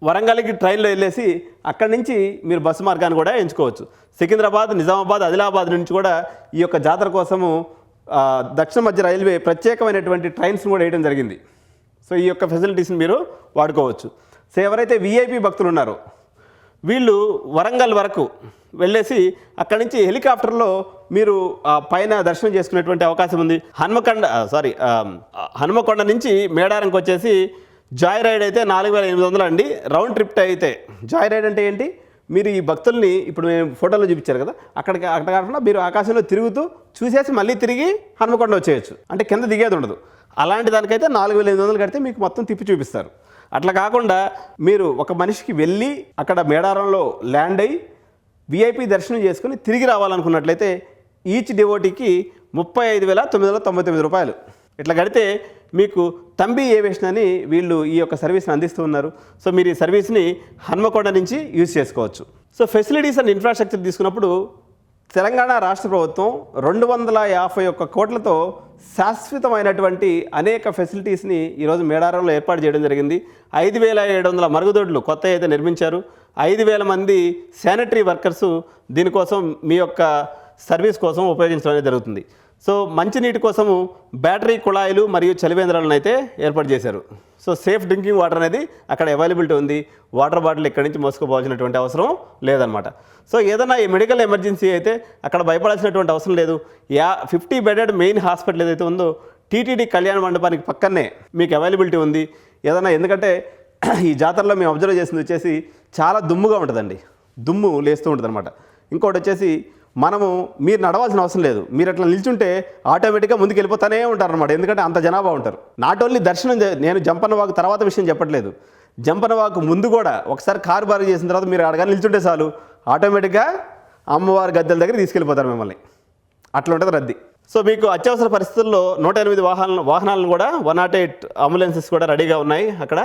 వరంగల్కి ట్రైన్లో వెళ్ళేసి అక్కడి నుంచి మీరు బస్సు మార్గాన్ని కూడా ఎంచుకోవచ్చు. సికింద్రాబాద్, నిజామాబాద్, ఆదిలాబాద్ నుంచి కూడా ఈ యొక్క జాతర కోసము దక్షిణ మధ్య రైల్వే ప్రత్యేకమైనటువంటి ట్రైన్స్ని కూడా వేయడం జరిగింది. సో ఈ యొక్క ఫెసిలిటీస్ని మీరు వాడుకోవచ్చు. సో ఎవరైతే విఐపి భక్తులు ఉన్నారో వీళ్ళు వరంగల్ వరకు వెళ్ళేసి అక్కడి నుంచి హెలికాప్టర్లో మీరు పైన దర్శనం చేసుకునేటువంటి అవకాశం ఉంది. హనుమకొండ నుంచి మేడారంకి వచ్చేసి జాయ్ రైడ్ అయితే 4800 అండి. రౌండ్ ట్రిప్ అయితే జాయ్ రైడ్ అంటే ఏంటి, మీరు ఈ భక్తుల్ని ఇప్పుడు మేము ఫోటోలో చూపించారు కదా, అక్కడ కాకుండా మీరు ఆకాశంలో తిరుగుతూ చూసేసి మళ్ళీ తిరిగి హనుమకొండ వచ్చేయచ్చు, అంటే కింద దిగేది ఉండదు. అలాంటి దానికైతే 4800 కడితే మీకు మొత్తం తిప్పి చూపిస్తారు. అట్లా కాకుండా మీరు ఒక మనిషికి వెళ్ళి అక్కడ మేడారంలో ల్యాండ్ అయ్యి విఐపి దర్శనం చేసుకుని తిరిగి రావాలనుకున్నట్లయితే ఈచ్ డివోటీకి 35,999 రూపాయలు. ఇట్లా కడితే మీకు తంబి ఏవియేషన్ అని వీళ్ళు ఈ యొక్క సర్వీస్ని అందిస్తూ ఉన్నారు. సో మీరు ఈ సర్వీస్ని హన్మకొండ నుంచి యూజ్ చేసుకోవచ్చు. సో ఫెసిలిటీస్ అండ్ ఇన్ఫ్రాస్ట్రక్చర్ తీసుకున్నప్పుడు తెలంగాణ రాష్ట్ర ప్రభుత్వం 251 కోట్లతో శాశ్వతమైనటువంటి అనేక ఫెసిలిటీస్ని ఈరోజు మేడారంలో ఏర్పాటు చేయడం జరిగింది. 5,700 మరుగుదొడ్లు కొత్త అయితే నిర్మించారు. 5,000 మంది శానిటరీ వర్కర్సు దీనికోసం మీ యొక్క సర్వీస్ కోసం ఉపయోగించడం అనేది జరుగుతుంది. సో మంచినీటి కోసము బ్యాటరీ కుళాయిలు మరియు చలివేంద్రాలను అయితే ఏర్పాటు చేశారు. సో సేఫ్ డ్రింకింగ్ వాటర్ అనేది అక్కడ అవైలబిలిటీ ఉంది. వాటర్ బాటిల్ ఇక్కడి నుంచి మోసుకోవాల్సినటువంటి అవసరం లేదనమాట. సో ఏదైనా మెడికల్ ఎమర్జెన్సీ అయితే అక్కడ భయపడాల్సినటువంటి అవసరం లేదు. 50 బెడెడ్ మెయిన్ హాస్పిటల్ ఏదైతే ఉందో టీటీడీ కళ్యాణ మండపానికి పక్కనే మీకు అవైలబిలిటీ ఉంది. ఏదైనా ఎందుకంటే ఈ జాతరలో మేము అబ్జర్వ్ చేసింది వచ్చేసి చాలా దుమ్ముగా ఉంటుందండి, దుమ్ము లేస్తూ ఉంటుంది అనమాట. ఇంకోటి వచ్చేసి మీరు నడవాల్సిన అవసరం లేదు, మీరు అట్లా నిల్చుంటే ఆటోమేటిక్గా ముందుకు వెళ్ళిపోతూనే ఉంటారు అనమాట, ఎందుకంటే అంత జనాభా ఉంటారు. నాట్ ఓన్లీ దర్శనం, నేను జంపన్న వాకు తర్వాత విషయం చెప్పట్లేదు, జంపన్న వాకు ముందు కూడా ఒకసారి కారు బారు చేసిన తర్వాత మీరు అడగా నిల్చుంటే చాలు ఆటోమేటిక్గా అమ్మవారి గద్దెల దగ్గర తీసుకెళ్ళిపోతారు మిమ్మల్ని. అట్లా ఉంటుంది రద్దీ. సో మీకు అత్యవసర పరిస్థితుల్లో 108 వాహనాలను కూడా 108 అంబులెన్సెస్ కూడా రెడీగా ఉన్నాయి అక్కడ.